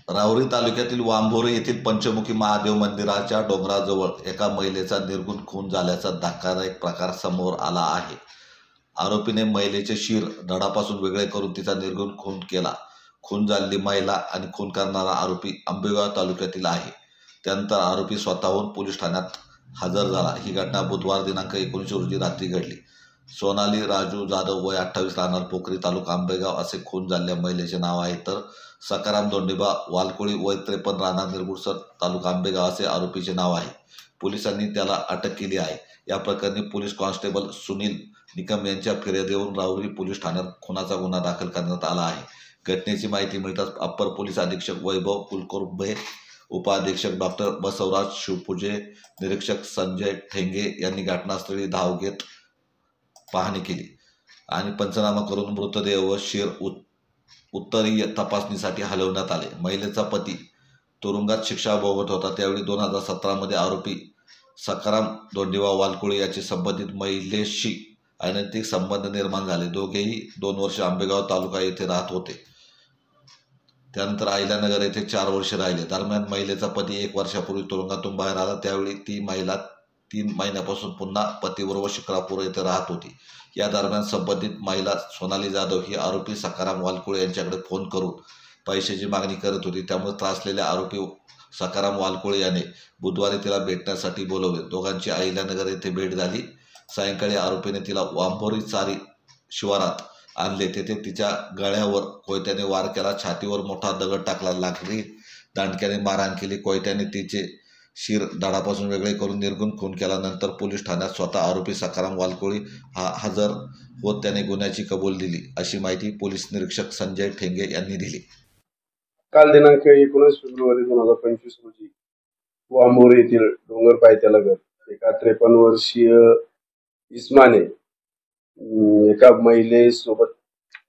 राहुरी तालुक्यातील वांभोरे येथील पंचमुखी महादेव मंदिराच्या डोंगराजवळ एका महिलेचा निर्घृण खून झाल्याचा धक्कादायक प्रकार समोर आला आहे। आरोपीने महिलेचे शिर धडापासून वेगळे करून तिचा निर्घृण खून केला। खून झालेली महिला आणि खून करणारा आरोपी आंबेगाव तालुक्यातील आहे। त्यानंतर आरोपी स्वतःहून पोलीस ठाण्यात हजर झाला। ही घटना बुधवार दिनांक 19 रोजी रात्री घडली। सोनाली राजू जाधव वय 28 राहणार पोखरी तालुका आंबेगाव असे खून झालेल्या महिलेचे नाव आहे, तर सकाराम धोंडीबा वालकोळी वय 53 राहणार निरगुडसर तालुका आंबेगाव असे आरोपीचे नाव आहे। पोलिसांनी त्याला अटक केली आहे। या प्रकरणी पोलीस कॉन्स्टेबल सुनील निकम यांच्या फिर्यादीवरून राहुरी पोलीस ठाण्यात खुनाचा गुन्हा दाखल करण्यात आला आहे। घटनेची माहिती मिळताच अप्पर पोलीस अधीक्षक वैभव कुलकर्णी, उपअधीक्षक डॉक्टर बसवराज शिवपूजे, निरीक्षक संजय ठेंगे यांनी घटनास्थळी धाव घेत पाहणी केली आणि पंचनामा करून मृतदेह व शिर उत्तरीय तपासणीसाठी हलवण्यात आले। महिलेचा पती तुरुंगात शिक्षा भोगत होता। त्यावेळी 2017 मध्ये आरोपी सकाराम धोंडीबा वालकोळी याचे संबंधित महिलेशी अनैतिक संबंध निर्माण झाले। दोघेही 2 वर्ष आंबेगाव तालुका येथे राहत होते। त्यानंतर अहिल्यानगर येथे 4 वर्षे राहिले। दरम्यान महिलेचा पती 1 वर्षापूर्वी तुरुंगातून बाहेर आला। त्यावेळी ती महिला 3 महिन्यापासून पुन्हा पतीबरोबर शिक्रापूर येथे राहत होती। या दरम्यान संबंधित महिला सोनाली जाधव ही आरोपी सकाराम वालकोळे यांच्याकडे फोन करून पैशाची मागणी करत होती। त्यामुळे त्रासलेल्या आरोपी सकाराम वालकोळे याने बुधवारी तिला भेटण्यासाठी बोलवले। दोघांची अहिल्यानगर येथे भेट झाली। सायंकाळी आरोपीने तिला वांभोरी चारी शिवारात आणले। तेथे तिच्या गळ्यावर कोयत्याने वार केला, छातीवर मोठा दगड टाकला, लाकडी दांडक्याने मारहाण केली, कोयत्याने तिचे शिर धडापासून वेगळे करून निर्घृण खून केला। नंतर पोलीस ठाण्यात स्वतः आरोपी सकाराम वालकोळी हजर होत त्याने गुन्ह्याची कबूल दिली, अशी माहिती पोलीस निरीक्षक संजय ठेंगे यांनी दिली। काल दिनांक 19 फेब्रुवारी 2025 रोजी वांभोरे येथील डोंगर पायथ्यालगत एका 53 वर्षीय इस्माने एका महिलेसोबत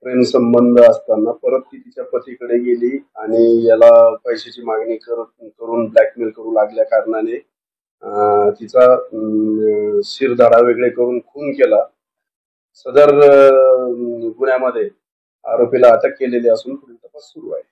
प्रेम संबंध असताना परत ती तिच्या पतीकडे गेली आणि याला पैशाची मागणी करून ब्लॅकमेल करू लागल्या कारणाने तिचा शिरधाडा वेगळे करून खून केला। सदर गुन्ह्यामध्ये आरोपीला अटक केलेली असून पुढील तपास सुरू आहे।